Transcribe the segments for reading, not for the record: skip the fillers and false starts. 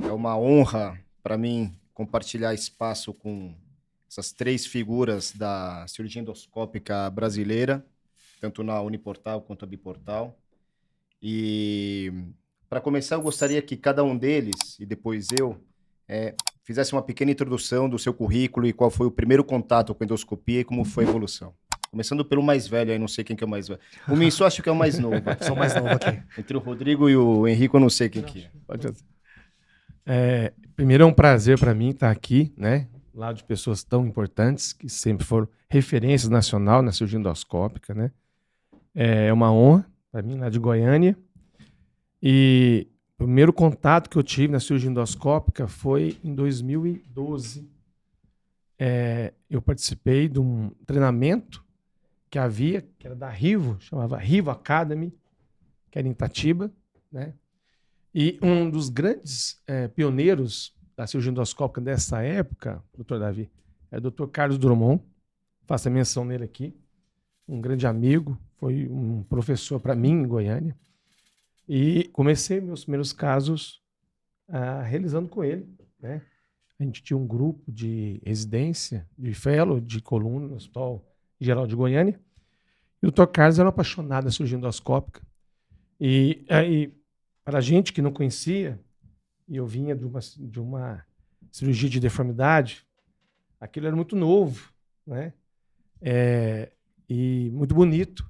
É uma honra para mim compartilhar espaço com essas três figuras da cirurgia endoscópica brasileira, tanto na Uniportal quanto a Biportal. E para começar, eu gostaria que cada um deles, e depois eu, fizesse uma pequena introdução do seu currículo e qual foi o primeiro contato com a endoscopia e como foi a evolução. Começando pelo mais velho, aí não sei quem que é o mais velho. O Minsu acho que é o mais novo aqui. Sou mais novo aqui. Entre o Rodrigo e o Henrico, eu não sei quem que é. Pode fazer. Primeiro é um prazer para mim estar aqui, né? Lado de pessoas tão importantes que sempre foram referências nacional na cirurgia endoscópica, né? É uma honra para mim, lá de Goiânia. E o primeiro contato que eu tive na cirurgia endoscópica foi em 2012. Eu participei de um treinamento que havia, que era da Rivo, chamava Rivo Academy, que era em Itatiba, né? E um dos grandes pioneiros da cirurgia endoscópica dessa época, doutor Davi, é o doutor Carlos Drummond. Faço a menção nele aqui. Um grande amigo, foi um professor para mim em Goiânia. E comecei meus primeiros casos realizando com ele, né? A gente tinha um grupo de residência, de fellow, de coluna no Hospital Geral de Goiânia. E o doutor Carlos era um apaixonado da cirurgia endoscópica. E aí, para a gente que não conhecia, e eu vinha de uma cirurgia de deformidade, aquilo era muito novo, né? E muito bonito.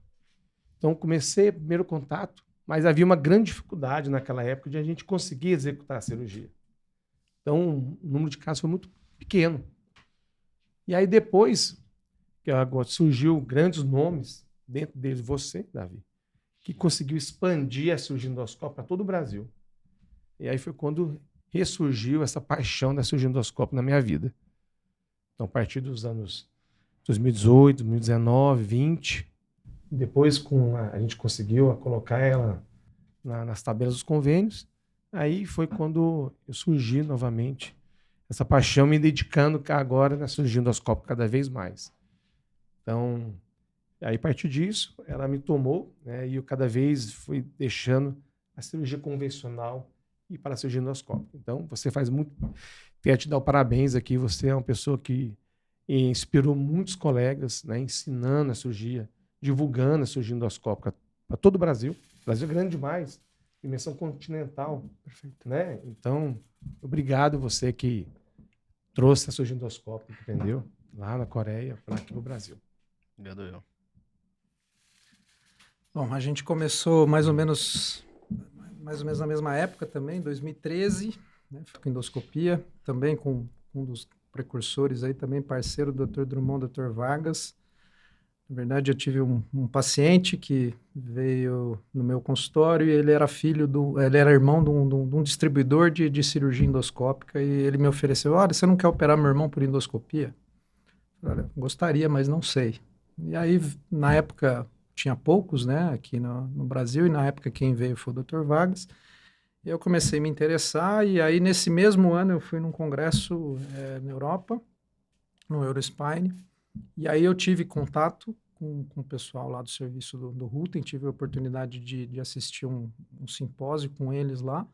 Então, comecei o primeiro contato, mas havia uma grande dificuldade naquela época de a gente conseguir executar a cirurgia. Então, o número de casos foi muito pequeno. E aí, depois, que agora surgiu grandes nomes, dentro deles você, Davi, que conseguiu expandir a cirurgia endoscópica para todo o Brasil. E aí foi quando ressurgiu essa paixão da cirurgia endoscópica na minha vida. Então, a partir dos anos 2018, 2019, 20, depois a gente conseguiu colocar ela nas tabelas dos convênios, aí foi quando eu surgi novamente essa paixão, me dedicando agora na cirurgia endoscópica cada vez mais. Então, aí a partir disso, ela me tomou, né, e eu cada vez fui deixando a cirurgia convencional e para a cirurgia endoscópica. Então, você faz muito. Quero te dar o parabéns aqui. Você é uma pessoa que inspirou muitos colegas, né, ensinando a cirurgia, divulgando a cirurgia endoscópica para todo o Brasil. O Brasil é grande demais, dimensão continental. Perfeito. Né? Então, obrigado você que trouxe a cirurgia endoscópica, entendeu? Lá na Coreia, para aqui no Brasil. Obrigado, eu. Bom, a gente começou mais ou menos na mesma época também, 2013, né, com endoscopia, também com um dos precursores aí, também parceiro do Dr. Drummond, Dr. Vargas. Na verdade, eu tive um paciente que veio no meu consultório e ele era ele era irmão de um distribuidor de cirurgia endoscópica e ele me ofereceu, olha, você não quer operar meu irmão por endoscopia? Olha, gostaria, mas não sei. E aí, na época, tinha poucos, né, aqui no Brasil, e na época quem veio foi o Dr. Vargas. Eu comecei a me interessar, e aí nesse mesmo ano eu fui num congresso na Europa, no Eurospine, e aí eu tive contato com o pessoal lá do serviço do Rutem, tive a oportunidade de assistir um simpósio com eles lá,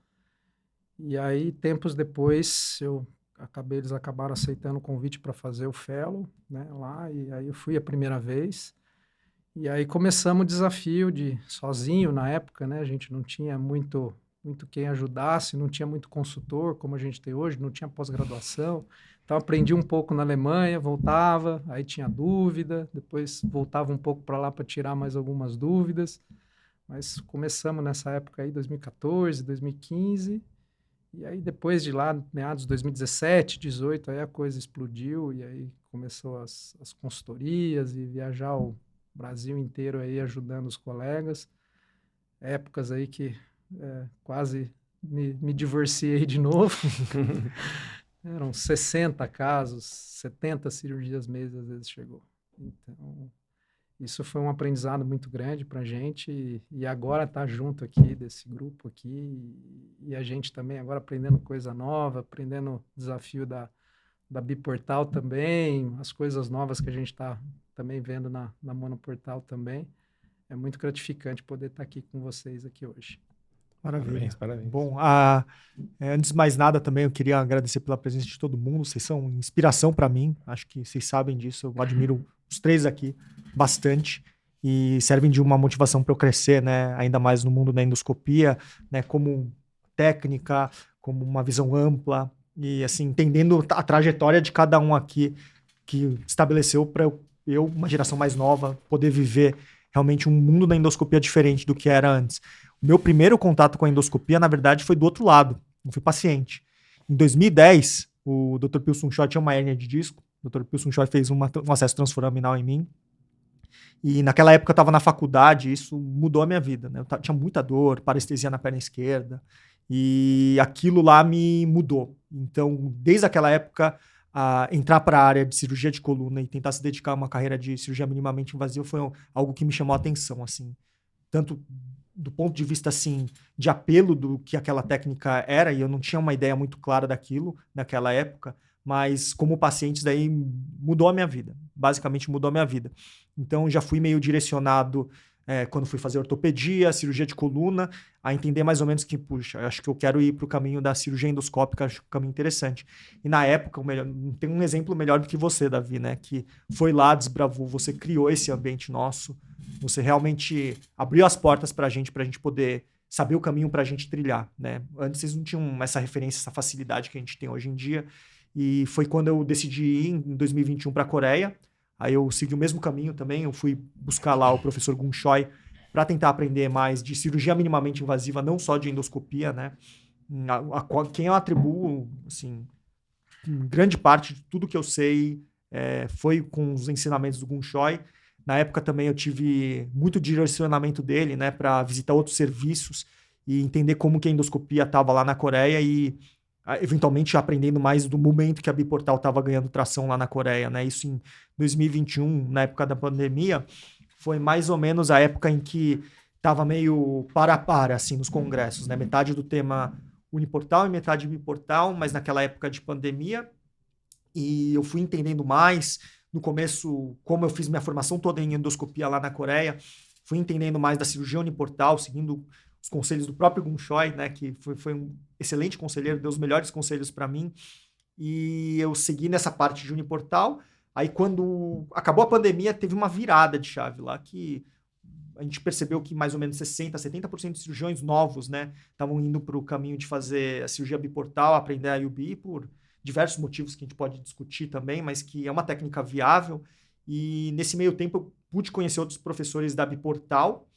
e aí tempos depois eles acabaram aceitando o convite para fazer o fellow, né, lá, e aí eu fui a primeira vez. E aí começamos o desafio sozinho na época, né? A gente não tinha muito quem ajudasse, não tinha muito consultor como a gente tem hoje, não tinha pós-graduação. Então aprendi um pouco na Alemanha, voltava, aí tinha dúvida, depois voltava um pouco para lá para tirar mais algumas dúvidas. Mas começamos nessa época aí, 2014, 2015, e aí depois de lá, meados de 2017, 2018, aí a coisa explodiu e aí começou as consultorias e viajar o Brasil inteiro aí ajudando os colegas. Épocas aí que quase me divorciei de novo. Eram 60 casos, 70 cirurgias mês às vezes chegou. Então, isso foi um aprendizado muito grande para a gente e agora tá junto aqui desse grupo aqui e a gente também agora aprendendo coisa nova, aprendendo o desafio da Biportal também, as coisas novas que a gente está também vendo na Monoportal também. É muito gratificante poder estar aqui com vocês aqui hoje. Maravilha. Parabéns. Bom, antes de mais nada também eu queria agradecer pela presença de todo mundo. Vocês são inspiração para mim. Acho que vocês sabem disso. Eu admiro os três aqui bastante e servem de uma motivação para eu crescer, né? Ainda mais no mundo da endoscopia, né? Como técnica, como uma visão ampla e assim entendendo a trajetória de cada um aqui que estabeleceu para eu, uma geração mais nova, poder viver realmente um mundo da endoscopia diferente do que era antes. O meu primeiro contato com a endoscopia, na verdade, foi do outro lado. Eu fui paciente. Em 2010, o Dr. Pilson Choi tinha uma hérnia de disco. O Dr. Pilson Choi fez um acesso transforaminal em mim. E naquela época eu estava na faculdade e isso mudou a minha vida, né? Eu tinha muita dor, parestesia na perna esquerda. E aquilo lá me mudou. Então, desde aquela época, entrar para a área de cirurgia de coluna e tentar se dedicar a uma carreira de cirurgia minimamente invasiva foi algo que me chamou a atenção, assim. Tanto do ponto de vista, assim, de apelo do que aquela técnica era, e eu não tinha uma ideia muito clara daquilo naquela época, mas como paciente, daí mudou a minha vida. Basicamente mudou a minha vida. Então, já fui meio direcionado, quando fui fazer ortopedia, cirurgia de coluna, a entender mais ou menos que, puxa, acho que eu quero ir para o caminho da cirurgia endoscópica, acho que é um caminho interessante. E na época, tem um exemplo melhor do que você, Davi, né? Que foi lá, desbravou, você criou esse ambiente nosso, você realmente abriu as portas para a gente poder saber o caminho para a gente trilhar, né? Antes vocês não tinham essa referência, essa facilidade que a gente tem hoje em dia. E foi quando eu decidi ir em 2021 para a Coreia. Aí eu segui o mesmo caminho também. Eu fui buscar lá o professor Gun Choi para tentar aprender mais de cirurgia minimamente invasiva, não só de endoscopia, né? Quem eu atribuo, assim, grande parte de tudo que eu sei foi com os ensinamentos do Gun Choi. Na época também eu tive muito direcionamento dele, né, para visitar outros serviços e entender como que a endoscopia estava lá na Coreia e eventualmente aprendendo mais do momento que a Biportal estava ganhando tração lá na Coreia, né? Isso em 2021, na época da pandemia, foi mais ou menos a época em que estava meio para assim nos congressos, né? Metade do tema uniportal e metade biportal, mas naquela época de pandemia. E eu fui entendendo mais. No começo, como eu fiz minha formação toda em endoscopia lá na Coreia, fui entendendo mais da cirurgia uniportal, seguindo os conselhos do próprio Gun Choi, né, que foi um excelente conselheiro, deu os melhores conselhos para mim. E eu segui nessa parte de uniportal. Aí, quando acabou a pandemia, teve uma virada de chave lá, que a gente percebeu que mais ou menos 60%, 70% de cirurgiões novos, né, estavam indo para o caminho de fazer a cirurgia biportal, aprender a IUB por diversos motivos que a gente pode discutir também, mas que é uma técnica viável. E nesse meio tempo eu pude conhecer outros professores da Biportal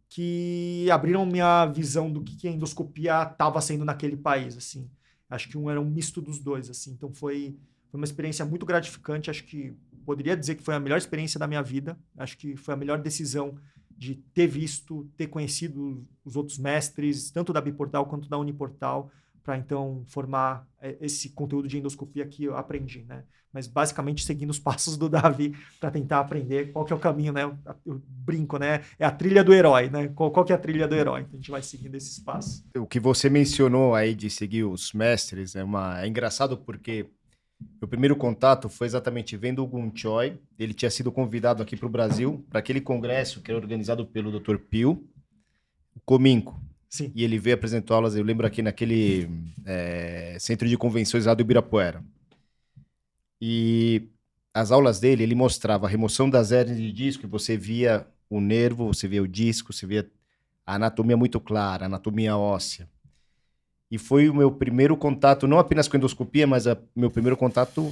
que abriram minha visão do que a endoscopia estava sendo naquele país, assim. Acho que era um misto dos dois, assim. Então foi uma experiência muito gratificante. Acho que poderia dizer que foi a melhor experiência da minha vida. Acho que foi a melhor decisão de ter visto, ter conhecido os outros mestres, tanto da Biportal quanto da Uniportal, para então formar esse conteúdo de endoscopia que eu aprendi, né? Mas basicamente seguindo os passos do Davi para tentar aprender qual que é o caminho, né? Eu brinco, né? É a trilha do herói, né? Qual que é a trilha do herói? Então a gente vai seguindo esses passos. O que você mencionou aí de seguir os mestres é engraçado porque o primeiro contato foi exatamente vendo o Gun Choi. Ele tinha sido convidado aqui para o Brasil para aquele congresso que era organizado pelo Dr. Pio, o Cominco. Sim. E ele veio apresentar aulas, eu lembro aqui naquele centro de convenções lá do Ibirapuera. E as aulas dele, ele mostrava a remoção das hérnias de disco, e você via o nervo, você via o disco, você via a anatomia muito clara, a anatomia óssea. E foi o meu primeiro contato, não apenas com endoscopia, mas meu primeiro contato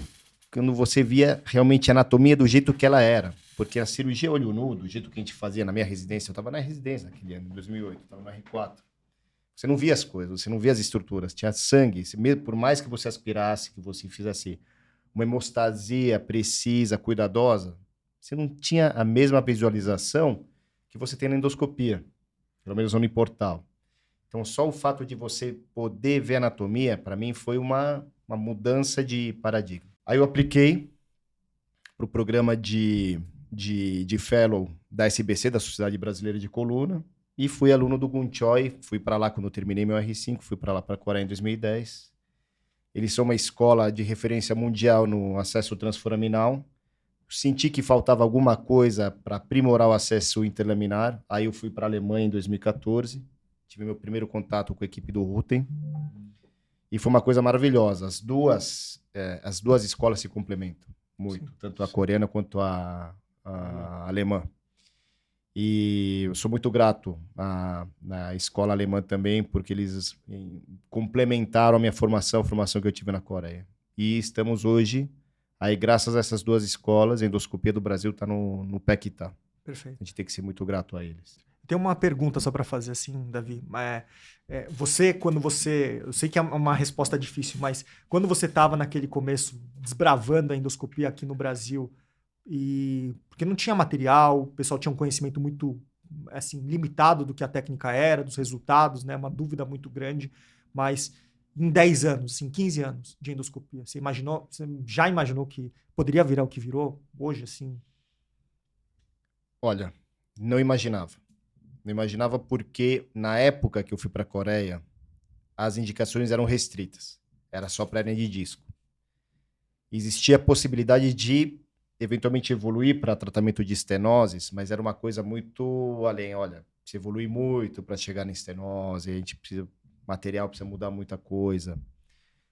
quando você via realmente a anatomia do jeito que ela era. Porque a cirurgia olho nu, do jeito que a gente fazia na minha residência, eu estava na residência naquele ano, em 2008, estava na R4. Você não via as coisas, você não via as estruturas, tinha sangue. Por mais que você aspirasse, que você fizesse uma hemostasia precisa, cuidadosa, você não tinha a mesma visualização que você tem na endoscopia, pelo menos no uniportal. Então, só o fato de você poder ver a anatomia, para mim, foi uma mudança de paradigma. Aí eu apliquei para o programa de fellow da SBC, da Sociedade Brasileira de Coluna, e fui aluno do Gun Choi. Fui para lá quando eu terminei meu R5, fui para lá para a Coreia em 2010. Eles são uma escola de referência mundial no acesso transforaminal. Senti que faltava alguma coisa para aprimorar o acesso interlaminar. Aí eu fui para a Alemanha em 2014. tive meu primeiro contato com a equipe do Ruten. E foi uma coisa maravilhosa. As duas escolas se complementam muito, tanto a coreana quanto a alemã. E eu sou muito grato na escola alemã também, porque eles complementaram a minha formação, a formação que eu tive na Coreia. E estamos hoje, aí graças a essas duas escolas, a endoscopia do Brasil está no pé que está. Perfeito. A gente tem que ser muito grato a eles. Tem uma pergunta só para fazer assim, Davi. Eu sei que é uma resposta difícil, mas quando você estava naquele começo desbravando a endoscopia aqui no Brasil, porque não tinha material, o pessoal tinha um conhecimento muito assim limitado do que a técnica era, dos resultados, né? Uma dúvida muito grande, mas em 10 anos, assim, 15 anos de endoscopia, você já imaginou que poderia virar o que virou hoje, assim? Olha, não imaginava. Não imaginava porque, na época que eu fui para a Coreia, as indicações eram restritas. Era só para hernia de disco. Existia a possibilidade de, eventualmente, evoluir para tratamento de estenoses, mas era uma coisa muito além. Olha, se evolui muito para chegar na estenose, o material precisa mudar muita coisa.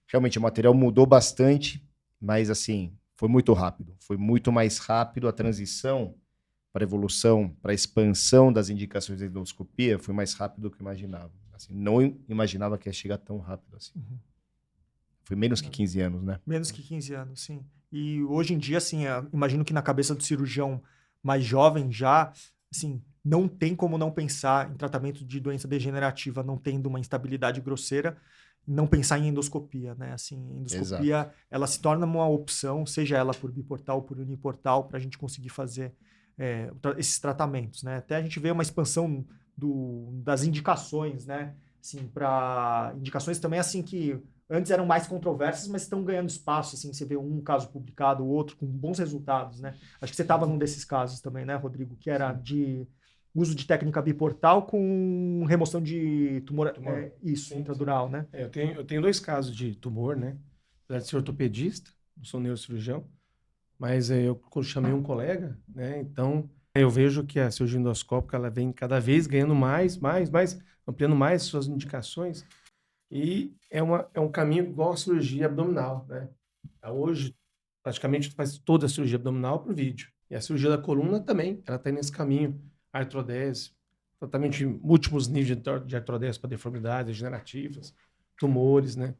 Realmente, o material mudou bastante, mas, assim, foi muito rápido. Foi muito mais rápido a transição para a evolução, para a expansão das indicações de endoscopia, foi mais rápido do que eu imaginava. Assim, não imaginava que ia chegar tão rápido assim. Uhum. Foi menos que 15 anos, né? Menos que 15 anos, sim. E hoje em dia, assim, imagino que na cabeça do cirurgião mais jovem já, assim, não tem como não pensar em tratamento de doença degenerativa, não tendo uma instabilidade grosseira, não pensar em endoscopia, né? Assim, endoscopia, ela se torna uma opção, seja ela por biportal ou por uniportal, para a gente conseguir fazer esses tratamentos, né? Até a gente vê uma expansão das indicações, né? Assim, para indicações também assim que antes eram mais controversas, mas estão ganhando espaço, assim, você vê um caso publicado, o outro com bons resultados, né? Acho que você estava num desses casos também, né, Rodrigo? Que era de uso de técnica biportal com remoção de tumor. Isso, Sim, intradural, sim. né? Eu tenho 2 casos de tumor, né? Apesar de ser ortopedista, não sou neurocirurgião, mas eu chamei um colega, né? Então, eu vejo que a cirurgia endoscópica ela vem cada vez ganhando mais, ampliando mais suas indicações. E é um caminho igual a cirurgia abdominal, né? Hoje, praticamente, faz toda a cirurgia abdominal por vídeo. E a cirurgia da coluna também, ela está nesse caminho. Artrodese, tratamento de múltiplos níveis de artrodese para deformidades degenerativas, tumores, né?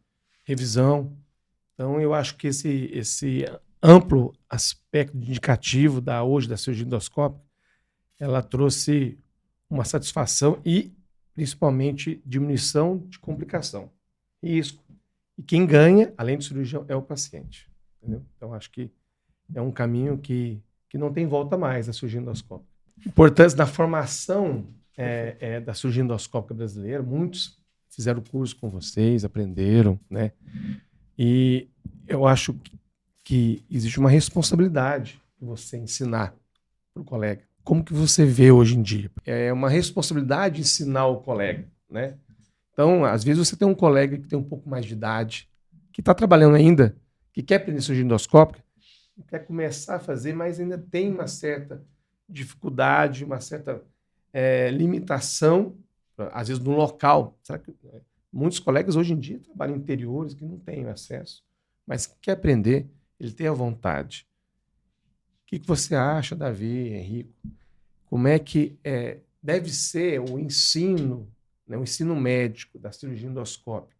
Revisão. Então, eu acho que esse amplo aspecto indicativo hoje da cirurgia endoscópica, ela trouxe uma satisfação e, principalmente, diminuição de complicação e risco. E quem ganha, além do cirurgião, é o paciente. Entendeu? Então, acho que é um caminho que não tem volta mais a cirurgia endoscópica. Importância da formação da cirurgia endoscópica brasileira, muitos fizeram curso com vocês, aprenderam, né? E eu acho que existe uma responsabilidade de você ensinar para o colega. Como que você vê hoje em dia? É uma responsabilidade ensinar o colega, né? Então, às vezes você tem um colega que tem um pouco mais de idade, que está trabalhando ainda, que quer aprender cirurgia endoscópica, quer começar a fazer, mas ainda tem uma certa dificuldade, uma certa limitação, às vezes no local. Será que muitos colegas hoje em dia trabalham em interiores que não têm acesso, mas quer aprender, ele tem a vontade. O que você acha, Davi, Henrico? Como é que deve ser o ensino, né, o ensino médico da cirurgia endoscópica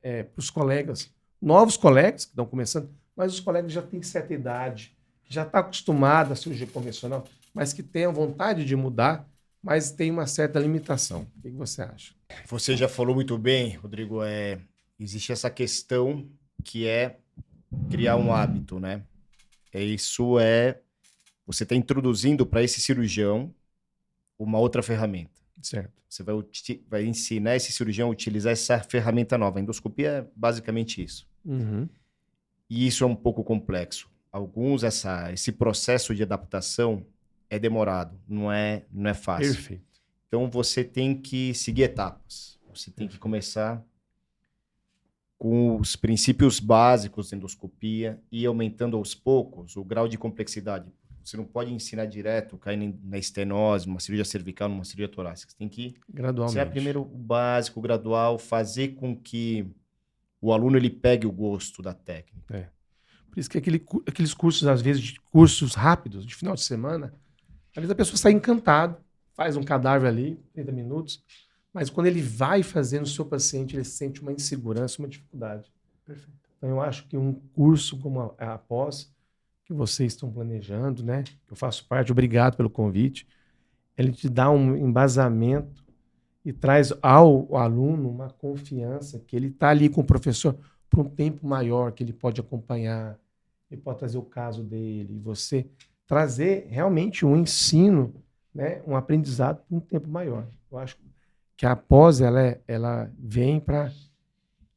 para os colegas, novos colegas que estão começando, mas os colegas já têm certa idade, que já estão acostumados à cirurgia convencional, mas que têm a vontade de mudar, mas tem uma certa limitação. O que você acha? Você já falou muito bem, Rodrigo. Existe essa questão que é criar um hábito, né? Você está introduzindo para esse cirurgião uma outra ferramenta. Certo. Você vai ensinar esse cirurgião a utilizar essa ferramenta nova. A endoscopia é basicamente isso. Uhum. E isso é um pouco complexo. Esse processo de adaptação é demorado, não é fácil. Perfeito. Então você tem que seguir etapas. Você tem que começar com os princípios básicos da endoscopia e ir aumentando aos poucos o grau de complexidade. Você não pode ensinar direto, cair na estenose, numa cirurgia cervical, numa cirurgia torácica. Você tem que Gradualmente. ser primeiro o básico, o gradual, fazer com que o aluno ele pegue o gosto da técnica. Por isso que aqueles cursos, às vezes, cursos rápidos, de final de semana, às vezes a pessoa sai encantada, faz um cadáver ali, 30 minutos, mas quando ele vai fazer no seu paciente, ele sente uma insegurança, uma dificuldade. Perfeito. Então, eu acho que um curso como a pós, que vocês estão planejando, né? Eu faço parte, obrigado pelo convite. Ele te dá um embasamento e traz ao aluno uma confiança que ele está ali com o professor por um tempo maior, que ele pode acompanhar, ele pode trazer o caso dele, e você trazer realmente um ensino, né? Um aprendizado por um tempo maior. Eu acho que a pós, ela vem para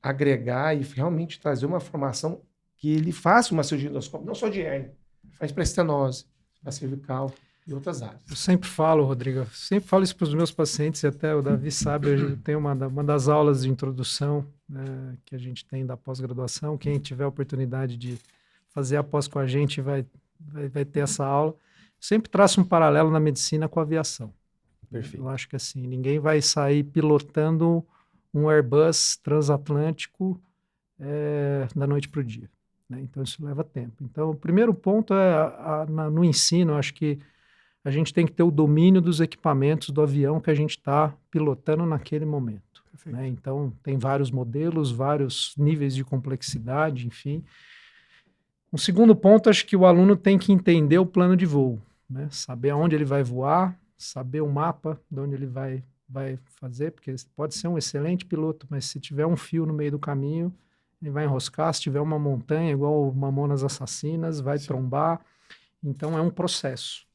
agregar e realmente trazer uma formação que ele faça uma cirurgia endoscópica, não só de hérnia, faz para estenose, para cervical e outras áreas. Eu sempre falo, Rodrigo, sempre falo isso para os meus pacientes, e até o Davi sabe, eu tenho uma das aulas de introdução que a gente tem da pós-graduação. Quem tiver a oportunidade de fazer a pós com a gente vai ter essa aula. Sempre traço um paralelo na medicina com a aviação. Perfeito. Eu acho que assim, ninguém vai sair pilotando um Airbus transatlântico da noite para o dia, né? Então, isso leva tempo. Então, o primeiro ponto no ensino, eu acho que a gente tem que ter o domínio dos equipamentos do avião que a gente está pilotando naquele momento, né? Então, tem vários modelos, vários níveis de complexidade, enfim. Um segundo ponto, acho que o aluno tem que entender o plano de voo, né? Saber aonde ele vai voar, saber o mapa de onde ele vai fazer, porque pode ser um excelente piloto, mas se tiver um fio no meio do caminho, ele vai enroscar. Se tiver uma montanha, igual o Mamonas Assassinas, vai trombar. Então, é um processo.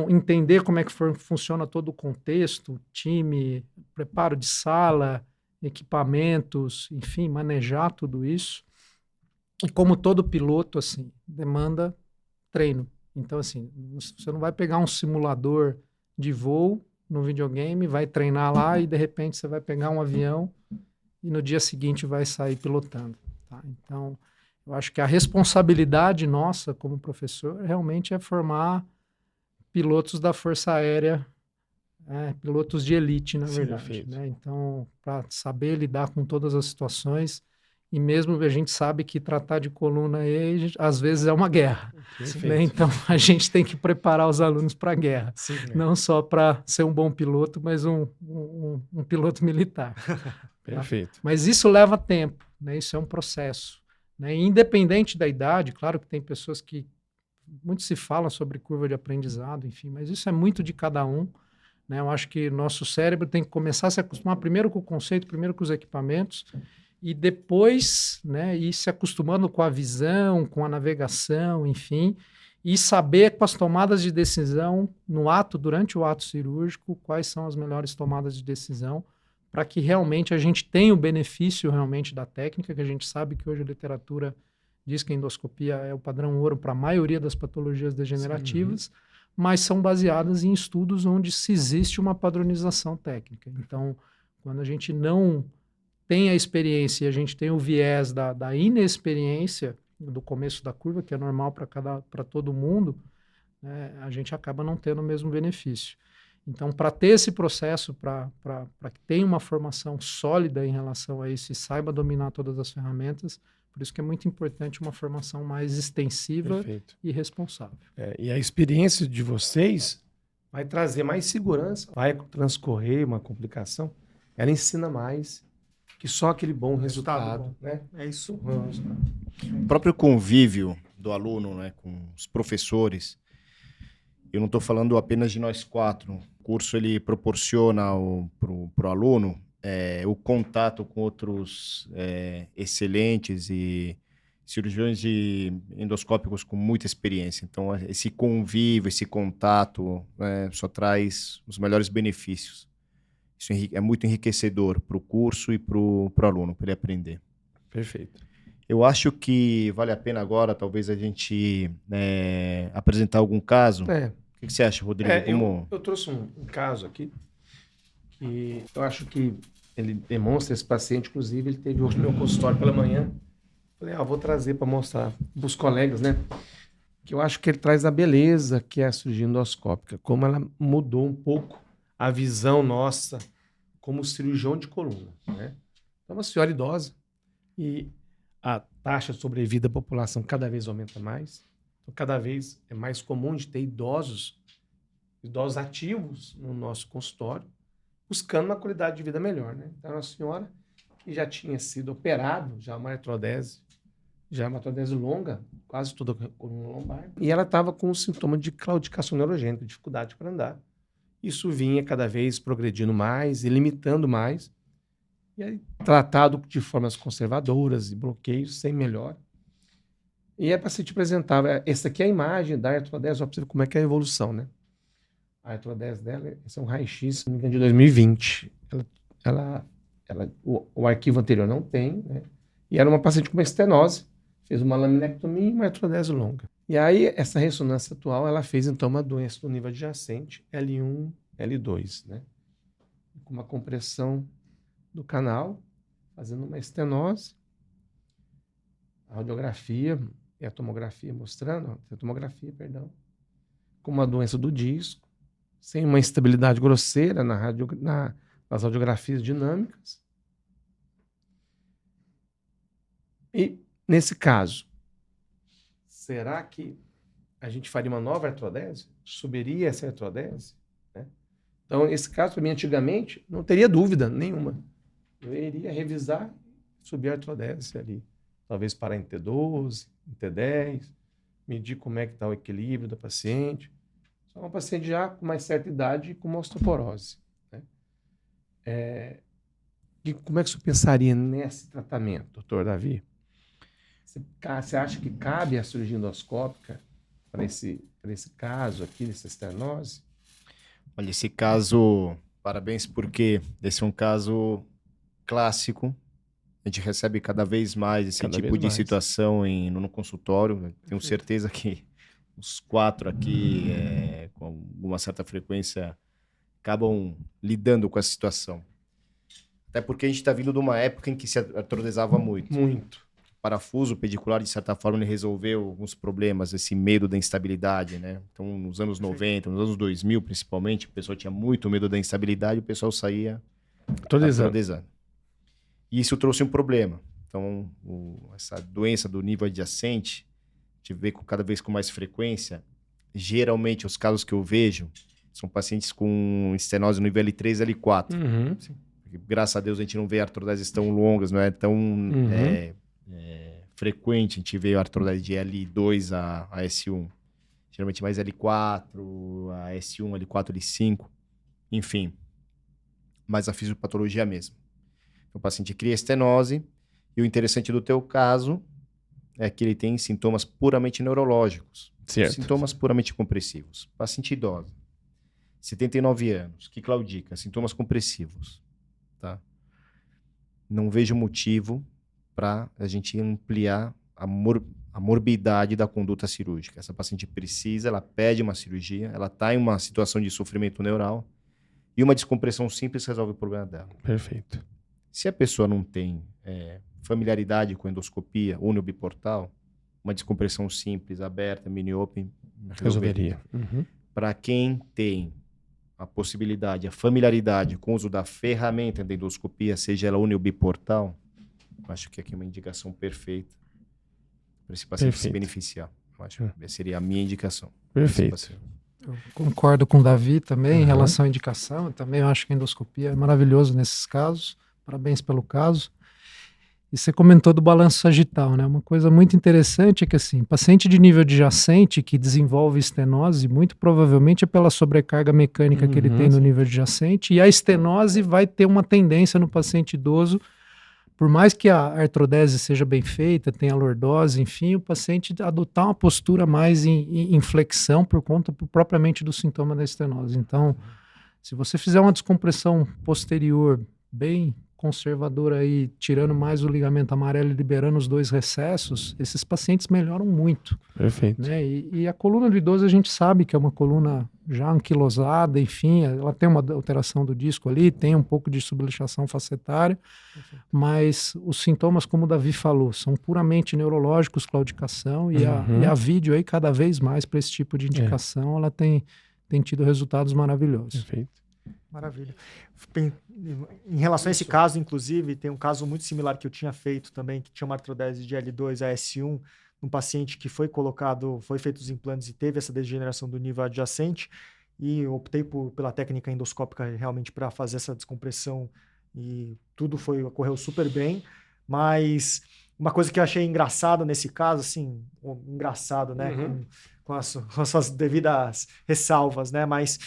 Entender como é que funciona todo o contexto, time, preparo de sala, equipamentos, enfim, manejar tudo isso. E como todo piloto, assim, demanda treino. Então, assim, você não vai pegar um simulador de voo no videogame, vai treinar lá e, de repente, você vai pegar um avião e no dia seguinte vai sair pilotando, tá? Então, eu acho que a responsabilidade nossa como professor realmente é formar pilotos da Força Aérea, pilotos de elite, na verdade, né? Então, para saber lidar com todas as situações, e mesmo a gente sabe que tratar de coluna aí, às vezes é uma guerra, né? Então, a gente tem que preparar os alunos para a guerra, não só para ser um bom piloto, mas um piloto militar. Perfeito. Tá? Mas isso leva tempo, né? Isso é um processo, né? E independente da idade, claro que tem pessoas que muito se fala sobre curva de aprendizado, enfim, mas isso é muito de cada um, né? Eu acho que nosso cérebro tem que começar a se acostumar primeiro com o conceito, primeiro com os equipamentos, e depois, né, ir se acostumando com a visão, com a navegação, enfim, e saber com as tomadas de decisão durante o ato cirúrgico, quais são as melhores tomadas de decisão, para que realmente a gente tenha o benefício realmente da técnica, que a gente sabe que hoje a literatura diz que a endoscopia é o padrão ouro para a maioria das patologias degenerativas, mas são baseadas em estudos onde se existe uma padronização técnica. Então, quando a gente não tem a experiência e a gente tem o viés da inexperiência do começo da curva, que é normal para todo mundo, né, a gente acaba não tendo o mesmo benefício. Então, para ter esse processo, para que tenha uma formação sólida em relação a isso e saiba dominar todas as ferramentas, por isso que é muito importante uma formação mais extensiva e responsável. E a experiência de vocês vai trazer mais segurança, vai transcorrer uma complicação, ela ensina mais que só aquele bom resultado, né? É isso. O próprio convívio do aluno, né, com os professores, eu não estou falando apenas de nós quatro. O curso ele proporciona para o aluno o contato com outros excelentes e cirurgiões endoscópicos com muita experiência. Então, esse convívio, esse contato só traz os melhores benefícios. Isso é muito enriquecedor para o curso e para o aluno, para ele aprender. Perfeito. Eu acho que vale a pena agora, talvez, a gente apresentar algum caso. O que você acha, Rodrigo? Eu trouxe um caso aqui que eu acho que ele demonstra esse paciente. Inclusive, ele teve hoje no meu consultório pela manhã. Falei, vou trazer para mostrar para os colegas, né? que eu acho que ele traz a beleza que é a cirurgia endoscópica, como ela mudou um pouco a visão nossa como cirurgião de coluna, né? É uma senhora idosa e a taxa de sobrevida da população cada vez aumenta mais. Então, cada vez é mais comum de ter idosos ativos no nosso consultório, buscando uma qualidade de vida melhor, né? Então, é uma senhora que já tinha sido operado, já uma artrodese longa, quase toda a coluna lombar, e ela estava com um sintoma de claudicação neurogênica, dificuldade para andar. Isso vinha cada vez progredindo mais e limitando mais, e aí tratado de formas conservadoras e bloqueios sem melhora. E a paciente apresentava, essa aqui é a imagem da artrodese, só para você ver como é que é a evolução, né? A artrodese dela, esse é um raio-x, se não me engano, de 2020. O arquivo anterior não tem, né? E era uma paciente com uma estenose, fez uma laminectomia e uma artrodese longa. E aí, essa ressonância atual, ela fez, então, uma doença do nível adjacente, L1, L2, né? Com uma compressão do canal, fazendo uma estenose, a radiografia e a tomografia mostrando, com uma doença do disco, sem uma instabilidade grosseira nas radiografias dinâmicas. E, nesse caso, será que a gente faria uma nova artrodese? Subiria essa artrodese? Né? Então, esse caso, para mim, antigamente, não teria dúvida nenhuma. Eu iria revisar, subir a artrodese ali. Talvez parar em T12, em T10, medir como é que está o equilíbrio da paciente. Só uma paciente já com mais certa idade e com uma osteoporose. Né? E como é que você pensaria nesse tratamento, doutor Davi? Você acha que cabe a cirurgia endoscópica para esse caso aqui, dessa estenose? Olha, esse caso, parabéns, porque esse é um caso clássico. A gente recebe cada vez mais esse tipo de situação no consultório. Tenho certeza que os 4 aqui, com alguma certa frequência, acabam lidando com essa situação. Até porque a gente está vindo de uma época em que se artrodesava muito. Muito. O parafuso pedicular, de certa forma, ele resolveu alguns problemas, esse medo da instabilidade, né? Então, nos anos 90, nos anos 2000, principalmente, o pessoal tinha muito medo da instabilidade e o pessoal saía artrodesando. E isso trouxe um problema. Então, essa doença do nível adjacente, a gente vê cada vez com mais frequência. Geralmente, os casos que eu vejo são pacientes com estenose no nível L3 e L4. Uhum. Porque, graças a Deus, a gente não vê artrodeses tão longas, não é tão frequente. A gente vê a artrodese de L2 a S1. Geralmente mais L4, a S1, L4, L5. Enfim. Mais a fisiopatologia mesmo. O paciente cria estenose e o interessante do teu caso é que ele tem sintomas puramente neurológicos. Certo. Sintomas puramente compressivos. Paciente idosa, 79 anos, que claudica, sintomas compressivos. Tá? Não vejo motivo para a gente ampliar a morbidade da conduta cirúrgica. Essa paciente precisa, ela pede uma cirurgia, ela está em uma situação de sofrimento neural e uma descompressão simples resolve o problema dela. Perfeito. Se a pessoa não tem familiaridade com endoscopia uniobiportal, uma descompressão simples, aberta, mini-open, resolveria. Uhum. Para quem tem a possibilidade, a familiaridade com o uso da ferramenta da endoscopia, seja ela uniobiportal, acho que aqui é uma indicação perfeita para esse paciente se beneficiar. Acho que essa seria a minha indicação. Perfeito. Eu concordo com o Davi também em relação à indicação. Eu também acho que a endoscopia é maravilhoso nesses casos. Parabéns pelo caso. E você comentou do balanço sagital, né? Uma coisa muito interessante é que, assim, paciente de nível adjacente que desenvolve estenose, muito provavelmente é pela sobrecarga mecânica que ele tem no nível adjacente, e a estenose vai ter uma tendência no paciente idoso, por mais que a artrodese seja bem feita, tenha lordose, enfim, o paciente adotar uma postura mais em flexão por conta propriamente do sintoma da estenose. Então, se você fizer uma descompressão posterior bem conservadora aí, tirando mais o ligamento amarelo e liberando os 2 recessos, esses pacientes melhoram muito. Perfeito. Né? E a coluna do idoso a gente sabe que é uma coluna já anquilosada, enfim, ela tem uma alteração do disco ali, tem um pouco de subluxação facetária, mas os sintomas, como o Davi falou, são puramente neurológicos, claudicação, e a vídeo aí cada vez mais para esse tipo de indicação, ela tem tido resultados maravilhosos. Perfeito. Maravilha. Em relação a esse caso, inclusive, tem um caso muito similar que eu tinha feito também, que tinha uma artrodese de L2 a S1, um paciente que foi feito os implantes e teve essa degeneração do nível adjacente, e eu optei pela técnica endoscópica realmente para fazer essa descompressão, e tudo ocorreu super bem, mas uma coisa que eu achei engraçada nesse caso, assim, engraçado, né, com as suas devidas ressalvas, né, mas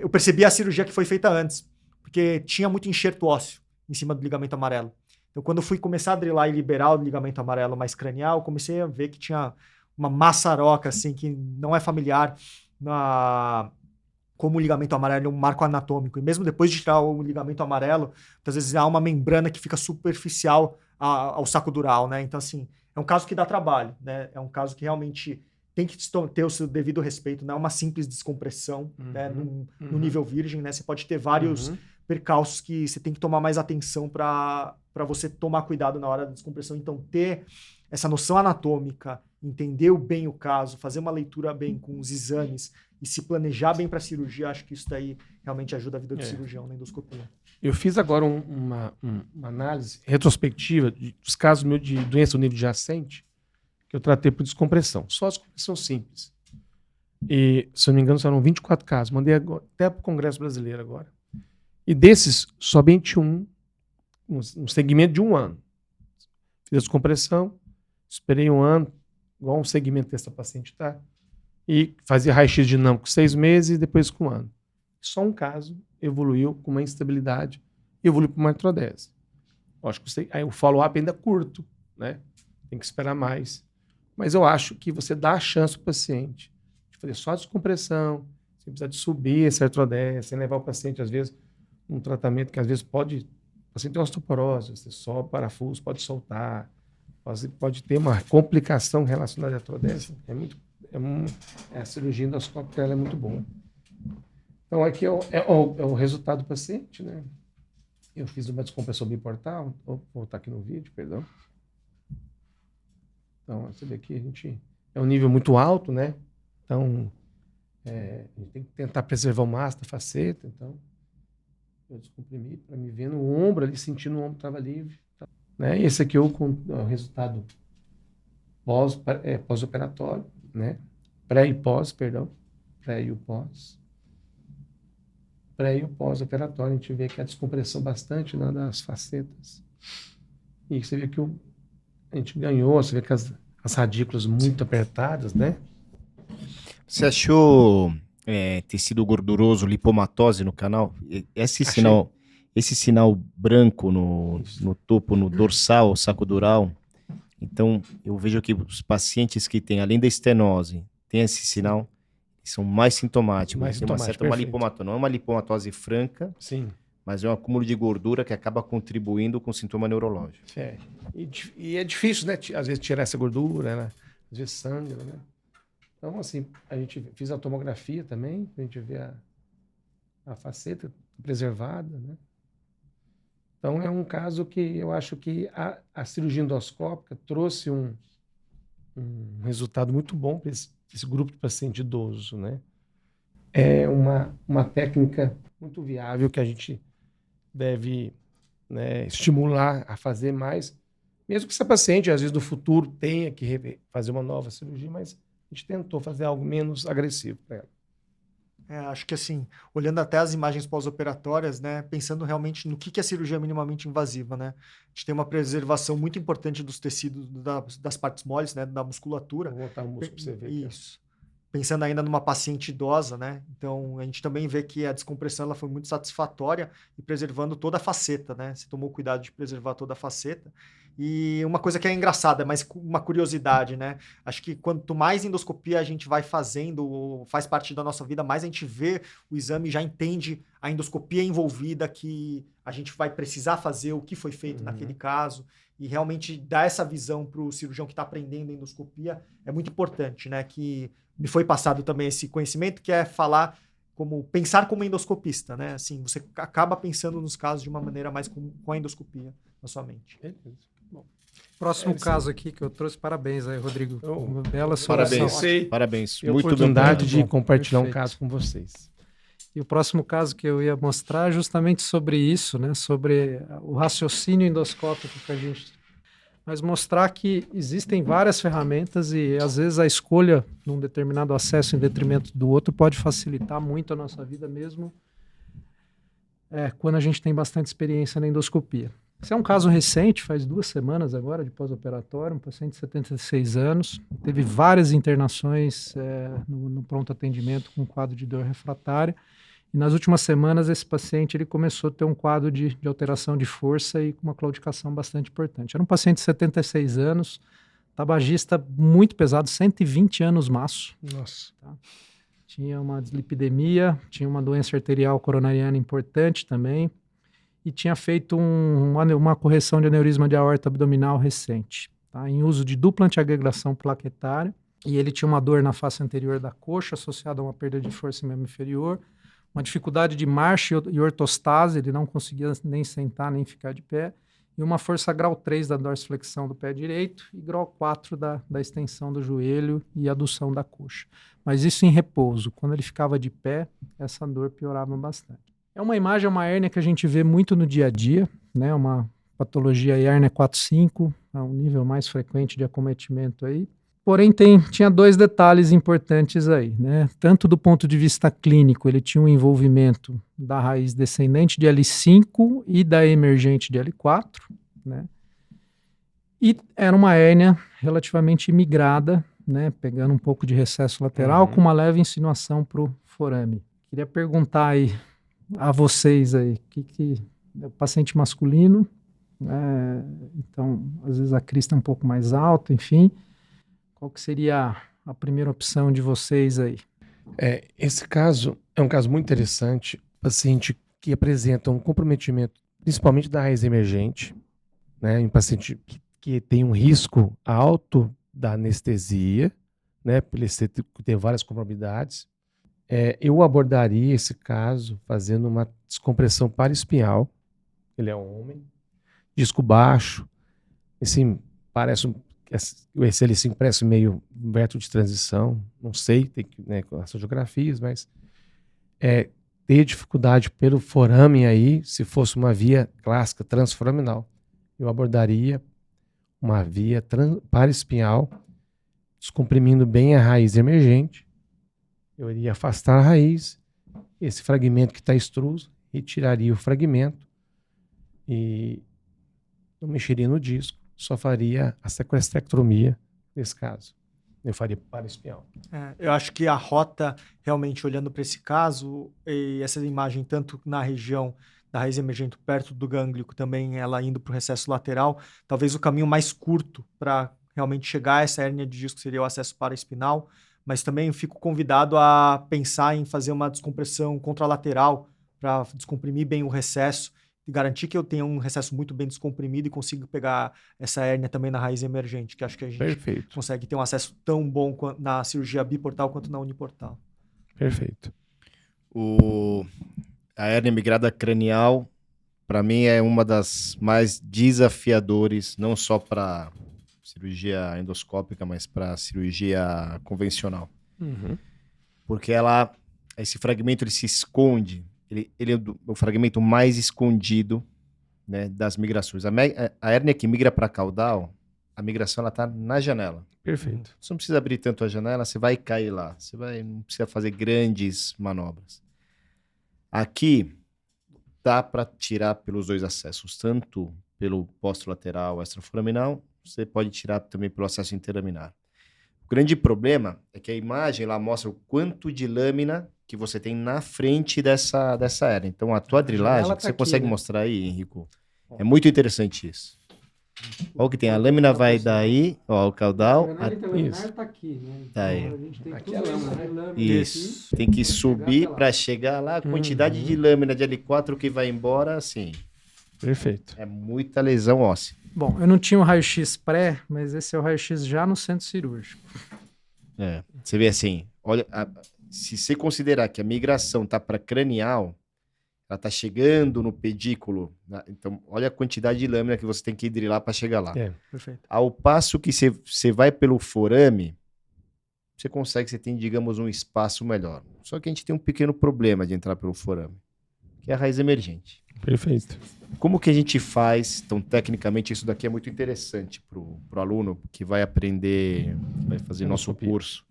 eu percebi a cirurgia que foi feita antes, porque tinha muito enxerto ósseo em cima do ligamento amarelo. Então, quando eu fui começar a drilar e liberar o ligamento amarelo mais cranial, eu comecei a ver que tinha uma maçaroca, assim, que não é familiar como o ligamento amarelo é um marco anatômico. E mesmo depois de tirar o ligamento amarelo, muitas vezes há uma membrana que fica superficial ao saco dural, né? Então, assim, é um caso que dá trabalho, né? É um caso que realmente tem que ter o seu devido respeito, não é uma simples descompressão, né? No nível virgem, né? Você pode ter vários percalços que você tem que tomar mais atenção para você tomar cuidado na hora da descompressão. Então, ter essa noção anatômica, entender bem o caso, fazer uma leitura bem com os exames e se planejar bem para a cirurgia, acho que isso daí realmente ajuda a vida do cirurgião na endoscopia. Eu fiz agora uma análise retrospectiva dos casos meus de doença do nível adjacente que eu tratei por descompressão. Só descompressão simples. E, se eu não me engano, foram 24 casos. Mandei agora, até para o Congresso Brasileiro agora. E desses, somente um segmento de 1 ano. Fiz a descompressão, esperei 1 ano, igual um segmento que essa paciente está, e fazia raio-x dinâmico 6 meses e depois com 1 ano. Só um caso evoluiu com uma instabilidade e evoluiu para uma artrodese. Lógico, aí o follow-up ainda é curto, né? Tem que esperar mais. Mas eu acho que você dá a chance para o paciente de fazer só a descompressão, sem precisar de subir essa artrodese, sem levar o paciente, às vezes, um tratamento que às vezes o paciente tem osteoporose, você só o parafuso, pode soltar, pode ter uma complicação relacionada à artrodese. A cirurgia endoscópica ela é muito boa. Então, aqui é o resultado do paciente, né? Eu fiz uma descompressão biportal, vou voltar aqui no vídeo, perdão. Então, você vê que é um nível muito alto, né? Então, a gente tem que tentar preservar o máximo da faceta. Então, eu descomprimi para me ver no ombro ali, sentindo o ombro estava livre. Tá? Né? E esse aqui é o resultado pós-operatório, né? Pré e pós, perdão. Pré e o pós. Pré e o pós-operatório, a gente vê que a descompressão bastante, né, das facetas. E você vê que a gente ganhou, você vê que as radículas muito apertadas, né? Você achou tecido gorduroso, lipomatose no canal? Esse sinal branco no topo, no dorsal, saco dural. Então, eu vejo que os pacientes que têm, além da estenose, têm esse sinal, são mais sintomáticos. Tem uma lipomatose. Não é uma lipomatose franca, sim, mas é um acúmulo de gordura que acaba contribuindo com sintoma neurológico. E é difícil, né? Às vezes tirar essa gordura, né? Às vezes sangra, né? Então, assim, a gente fez a tomografia também, pra gente ver a faceta preservada, né? Então, é um caso que eu acho que a cirurgia endoscópica trouxe um resultado muito bom para esse grupo de paciente idoso, né? É uma técnica muito viável que a gente deve, né, estimular a fazer mais, mesmo que essa paciente, às vezes, no futuro tenha que fazer uma nova cirurgia, mas a gente tentou fazer algo menos agressivo para ela. Acho que assim, olhando até as imagens pós-operatórias, né, pensando realmente no que é cirurgia minimamente invasiva, né? A gente tem uma preservação muito importante dos tecidos das partes moles, né, da musculatura. Vou botar o músculo para você ver. Isso. pensando ainda numa paciente idosa, né? Então, a gente também vê que a descompressão ela foi muito satisfatória e preservando toda a faceta, né? Você tomou cuidado de preservar toda a faceta. E uma coisa que é engraçada, mas uma curiosidade, né? Acho que quanto mais endoscopia a gente vai fazendo, ou faz parte da nossa vida, mais a gente vê o exame, já entende a endoscopia envolvida, que a gente vai precisar fazer, o que foi feito naquele caso, e realmente dar essa visão para o cirurgião que está aprendendo endoscopia é muito importante, né? Que me foi passado também esse conhecimento, que é pensar como endoscopista, né? Assim, você acaba pensando nos casos de uma maneira mais com a endoscopia na sua mente. Próximo caso aqui que eu trouxe, parabéns aí, Rodrigo. Uma bela Parabéns, solução. parabéns. E a Muito bem. oportunidade de bom. compartilhar um Perfeito. caso com vocês. E o próximo caso que eu ia mostrar é justamente sobre isso, né? Sobre o raciocínio endoscópico que a gente... Mas mostrar que existem várias ferramentas e, às vezes, a escolha num determinado acesso em detrimento do outro pode facilitar muito a nossa vida mesmo quando a gente tem bastante experiência na endoscopia. Esse é um caso recente, faz 2 semanas agora, de pós-operatório, um paciente de 76 anos, teve várias internações no pronto atendimento com quadro de dor refratária. E nas últimas semanas, esse paciente ele começou a ter um quadro de alteração de força e com uma claudicação bastante importante. Era um paciente de 76 anos, tabagista muito pesado, 120 anos maço. Nossa. Tá? Tinha uma dislipidemia, tinha uma doença arterial coronariana importante também, e tinha feito uma correção de aneurisma de aorta abdominal recente, tá? Em uso de dupla antiagregação plaquetária, e ele tinha uma dor na face anterior da coxa associada a uma perda de força em membro inferior, uma dificuldade de marcha e ortostase, ele não conseguia nem sentar nem ficar de pé, e uma força grau 3 da dorsiflexão do pé direito e grau 4 da extensão do joelho e adução da coxa. Mas isso em repouso. Quando ele ficava de pé, essa dor piorava bastante. É uma imagem, uma hérnia que a gente vê muito no dia a dia, né? Uma patologia hérnia 4-5, é um nível mais frequente de acometimento aí. Porém, tinha 2 detalhes importantes aí, né? Tanto do ponto de vista clínico, ele tinha um envolvimento da raiz descendente de L5 e da emergente de L4, né? E era uma hérnia relativamente migrada, né? Pegando um pouco de recesso lateral, com uma leve insinuação para o forame. Queria perguntar aí a vocês aí, é o paciente masculino, então, às vezes a crista é um pouco mais alta, enfim... Qual que seria a primeira opção de vocês aí? Esse caso é um caso muito interessante. Paciente que apresenta um comprometimento, principalmente da raiz emergente, né? Um paciente que tem um risco alto da anestesia, né? Por ele ter várias comorbidades. Eu abordaria esse caso fazendo uma descompressão paraespinhal. Ele é um homem, disco baixo, assim, parece o L5 parece meio vértigo de transição, não sei, tem que, né, com as geografias, mas ter dificuldade pelo forame aí, se fosse uma via clássica transforaminal, eu abordaria uma via paraespinhal, descomprimindo bem a raiz emergente, eu iria afastar a raiz, esse fragmento que está extruso, retiraria o fragmento e não mexeria no disco, só faria a sequestrectomia nesse caso. Eu faria paraespinhal. Eu acho que a rota, realmente olhando para esse caso, e essa imagem tanto na região da raiz emergente perto do gânglio, também ela indo para o recesso lateral, talvez o caminho mais curto para realmente chegar a essa hérnia de disco seria o acesso paraespinal, mas também fico convidado a pensar em fazer uma descompressão contralateral para descomprimir bem o recesso e garantir que eu tenha um recesso muito bem descomprimido e consigo pegar essa hérnia também na raiz emergente, que acho que a gente consegue ter um acesso tão bom na cirurgia biportal quanto na uniportal. Perfeito. A hérnia migrada cranial, para mim, é uma das mais desafiadoras, não só para cirurgia endoscópica, mas para cirurgia convencional. Porque esse fragmento ele se esconde. Ele é o fragmento mais escondido, né, das migrações. A hérnia que migra para caudal, a migração está na janela. Perfeito. Você não precisa abrir tanto a janela, você vai cair lá. Não precisa fazer grandes manobras. Aqui, dá para tirar pelos 2 acessos, tanto pelo posterolateral extraforaminal, você pode tirar também pelo acesso interlaminar. grande problema é que a imagem lá mostra o quanto de lâmina que você tem na frente dessa hérnia. Então, a tua drilagem, janela tá você aqui, consegue né? mostrar aí, Henrico? É muito interessante isso. Olha o que tem, a lâmina vai daí, ó, o caudal. Isso. tá aqui, né? Tá aí. A gente tem Aqui é a lâmina, né? Isso. Tem que subir para chegar lá. A quantidade de lâmina de L4 que vai embora, assim, Perfeito. é muita lesão óssea. Bom, eu não tinha um raio-x pré, mas esse é o raio-x já no centro cirúrgico. É. Você vê assim, olha, se você considerar que a migração tá para cranial, ela tá chegando no pedículo, né? Então olha a quantidade de lâmina que você tem que drilar para chegar lá. É. Perfeito. Ao passo que você vai pelo forame, você tem, digamos, um espaço melhor. Só que a gente tem um pequeno problema de entrar pelo forame, que é a raiz emergente. Perfeito. Como que a gente faz? Então, tecnicamente, isso daqui é muito interessante pro aluno que vai aprender, vai fazer nosso Endoscopia. curso.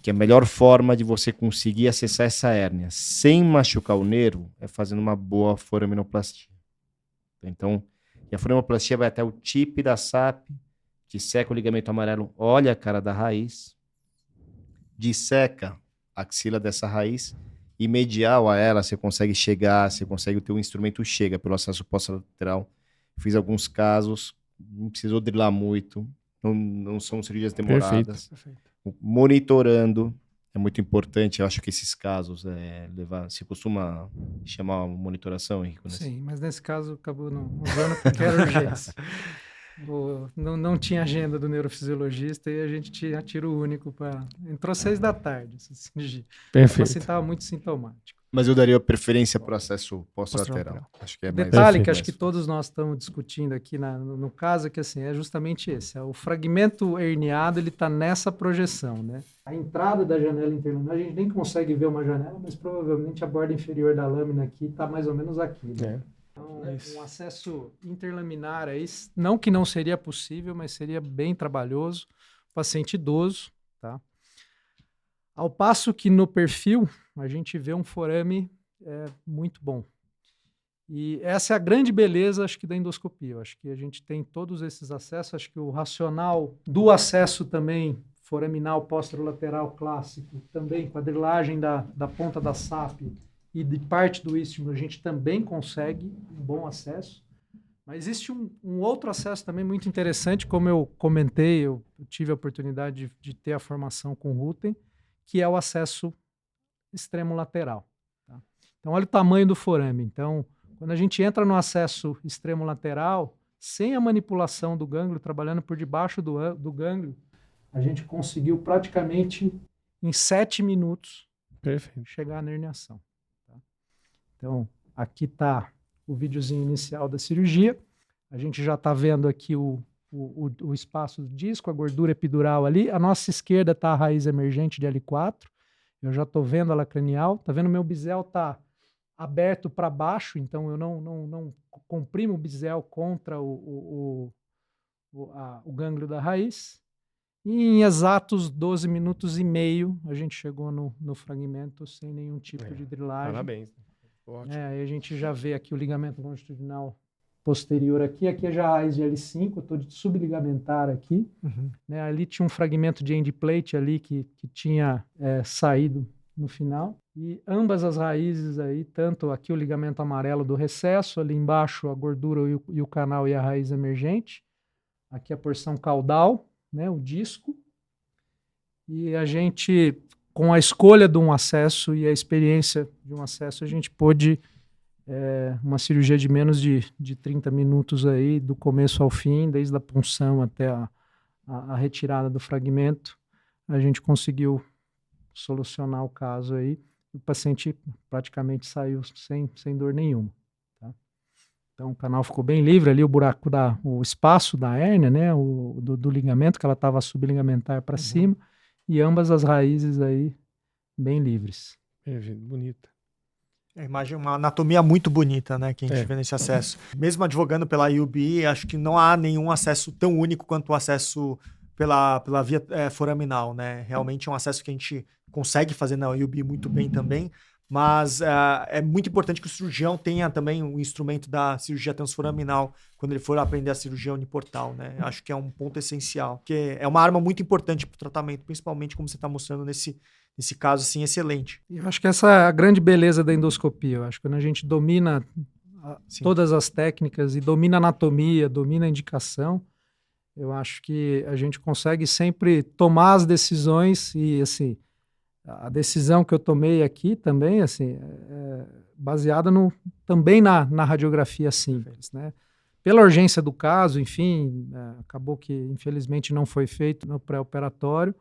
Que a melhor forma de você conseguir acessar essa hérnia sem machucar o nervo é fazendo uma boa foraminoplastia. Então, e a foraminoplastia vai até o tip da SAP, disseca o ligamento amarelo, olha a cara da raiz, disseca a axila dessa raiz, e medial a ela você consegue chegar, o teu instrumento chega pelo acesso posterolateral. Fiz alguns casos, não precisou drilar muito, não são cirurgias demoradas. Perfeito. Monitorando é muito importante. Eu acho que esses casos se costuma chamar uma monitoração, Henrique? Né? Sim, mas nesse caso acabou não usando porque era urgência. Não tinha agenda do neurofisiologista e a gente tinha tiro único para... Entrou 6 da tarde essa cirurgia. O Perfeito. paciente estava muito sintomático. Mas eu daria preferência para o acesso pós-lateral. Acho que é mais... Detalhe que mais acho que todos nós estamos discutindo aqui no caso é que assim, é justamente esse. O fragmento herniado ele está nessa projeção, né? A entrada da janela interlaminar, a gente nem consegue ver uma janela, mas provavelmente a borda inferior da lâmina aqui está mais ou menos aqui, né? Então, um acesso interlaminar aí, não que não seria possível, mas seria bem trabalhoso, paciente idoso, tá? Ao passo que no perfil a gente vê um forame muito bom. E essa é a grande beleza, acho que, da endoscopia. Eu acho que a gente tem todos esses acessos, acho que o racional do acesso também foraminal posterolateral clássico, também com a drilagem da ponta da SAP e de parte do istmo, a gente também consegue um bom acesso. Mas existe um outro acesso também muito interessante, como eu comentei, eu tive a oportunidade de ter a formação com o Rutten, que é o acesso extremo lateral. Tá? Então, olha o tamanho do forame. Então, quando a gente entra no acesso extremo lateral, sem a manipulação do gânglio, trabalhando por debaixo do gânglio, a gente conseguiu praticamente em 7 minutos chegar na herniação. Tá? Então, aqui está o videozinho inicial da cirurgia. A gente já está vendo aqui o espaço do disco, a gordura epidural ali. A nossa esquerda está a raiz emergente de L4. Eu já estou vendo ela cranial. Está vendo? Meu bisel está aberto para baixo, então eu não comprimo o bisel contra o gânglio da raiz. E em exatos 12 minutos e meio, a gente chegou no fragmento sem nenhum tipo de drilagem. Parabéns. Ótimo. Aí a gente já vê aqui o ligamento longitudinal posterior aqui. Aqui é já a raiz de L5, eu estou de subligamentar aqui. Uhum. Né, ali tinha um fragmento de end plate ali que tinha saído no final. E ambas as raízes aí, tanto aqui o ligamento amarelo do recesso, ali embaixo a gordura e o canal e a raiz emergente. Aqui a porção caudal, né, o disco. E a gente, com a escolha de um acesso e a experiência de um acesso, a gente pôde uma cirurgia de menos de 30 minutos aí, do começo ao fim, desde a punção até a retirada do fragmento, a gente conseguiu solucionar o caso aí. O paciente praticamente saiu sem dor nenhuma. Tá? Então o canal ficou bem livre ali, o espaço da hérnia, né, do ligamento, que ela estava subligamentar para cima, e ambas as raízes aí bem livres. Bonita. A imagem é uma anatomia muito bonita, né, que a gente vê nesse acesso. Mesmo advogando pela UBI, acho que não há nenhum acesso tão único quanto o acesso pela via foraminal, né? Realmente é um acesso que a gente consegue fazer na UBI muito bem também, Mas é muito importante que o cirurgião tenha também o instrumento da cirurgia transforaminal quando ele for aprender a cirurgia uniportal, né? Acho que é um ponto essencial, porque é uma arma muito importante para o tratamento, principalmente como você está mostrando nesse caso, assim, excelente. Eu acho que essa é a grande beleza da endoscopia. Eu acho que quando a gente domina Sim. todas as técnicas e domina a anatomia, domina a indicação, eu acho que a gente consegue sempre tomar as decisões e, assim, a decisão que eu tomei aqui também, assim, é baseada também na radiografia simples, né? Pela urgência do caso, enfim, acabou que, infelizmente, não foi feito no pré-operatório,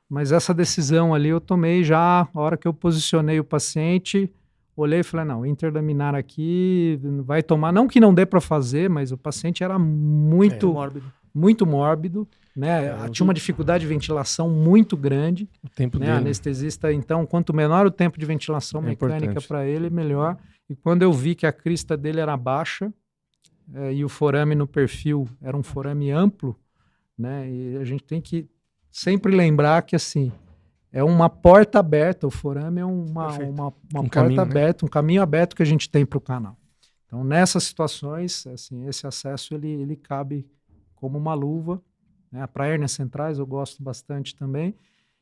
mas essa decisão ali eu tomei já a hora que eu posicionei o paciente, olhei e falei, não, interlaminar aqui vai tomar, não que não dê para fazer, mas o paciente era muito mórbido, né? Tinha uma dificuldade de ventilação muito grande. O tempo né? dele. Anestesista, então, quanto menor o tempo de ventilação mecânica para ele, melhor. E quando eu vi que a crista dele era baixa e o forame no perfil era um forame amplo, né? E a gente tem que sempre lembrar que, assim, é uma porta aberta, o forame é uma porta caminho, aberta, um caminho aberto que a gente tem para o canal. Então, nessas situações, assim, esse acesso ele cabe como uma luva, né? Para hérnias centrais eu gosto bastante também.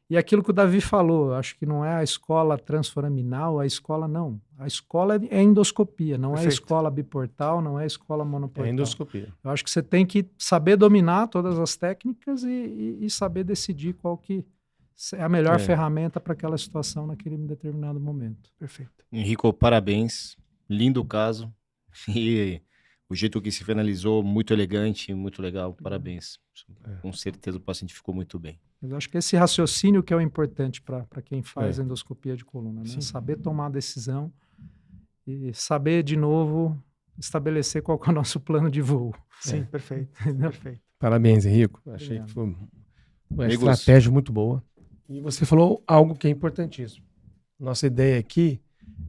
E aquilo que o Davi falou, acho que não é a escola transforaminal, a escola não. A escola é endoscopia, não é a escola biportal, não é a escola monoportal. É endoscopia. Eu acho que você tem que saber dominar todas as técnicas e saber decidir qual que é a melhor ferramenta para aquela situação naquele determinado momento. Perfeito. Henrico, parabéns. Lindo caso. E o jeito que se finalizou, muito elegante, muito legal. Parabéns. Com certeza o paciente ficou muito bem. Eu acho que esse raciocínio que é o importante para quem faz endoscopia de coluna, né? Saber tomar a decisão e saber, de novo, estabelecer qual que é o nosso plano de voo. Sim, perfeito. Perfeito. Parabéns, Henrico. Achei que foi uma estratégia muito boa. E você falou algo que é importantíssimo. Nossa ideia aqui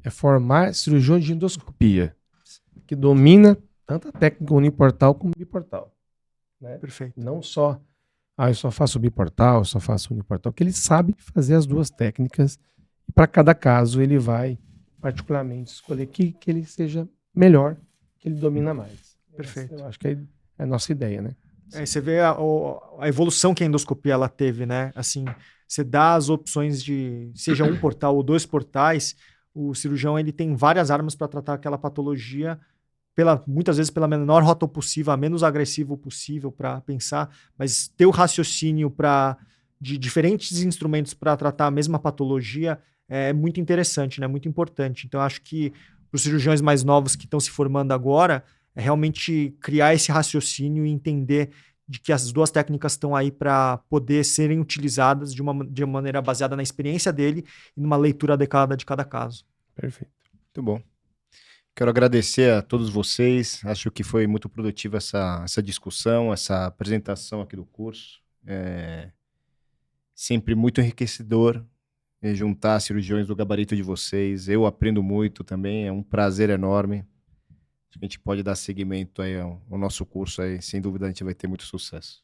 é formar cirurgiões de endoscopia, que domina tanto a técnica uniportal como biportal. Né? Perfeito. Não só, eu só faço biportal, eu só faço uniportal, que ele sabe fazer as duas técnicas e para cada caso ele vai particularmente escolher que ele seja melhor, que ele domina mais. Perfeito. Eu acho que é a nossa ideia, né? Você vê a evolução que a endoscopia ela teve, né? Assim, você dá as opções de seja um portal ou 2 portais, o cirurgião ele tem várias armas para tratar aquela patologia, muitas vezes pela menor rota possível, a menos agressivo possível para pensar, mas ter o raciocínio de diferentes instrumentos para tratar a mesma patologia é muito interessante, né? Muito importante. Então, acho que para os cirurgiões mais novos que estão se formando agora, é realmente criar esse raciocínio e entender de que as duas técnicas estão aí para poder serem utilizadas de uma maneira baseada na experiência dele e numa leitura adequada de cada caso. Perfeito. Muito bom. Quero agradecer a todos vocês. Acho que foi muito produtiva essa discussão, essa apresentação aqui do curso. Sempre muito enriquecedor juntar cirurgiões do gabarito de vocês. Eu aprendo muito também, é um prazer enorme. A gente pode dar seguimento aí ao nosso curso aí, sem dúvida a gente vai ter muito sucesso.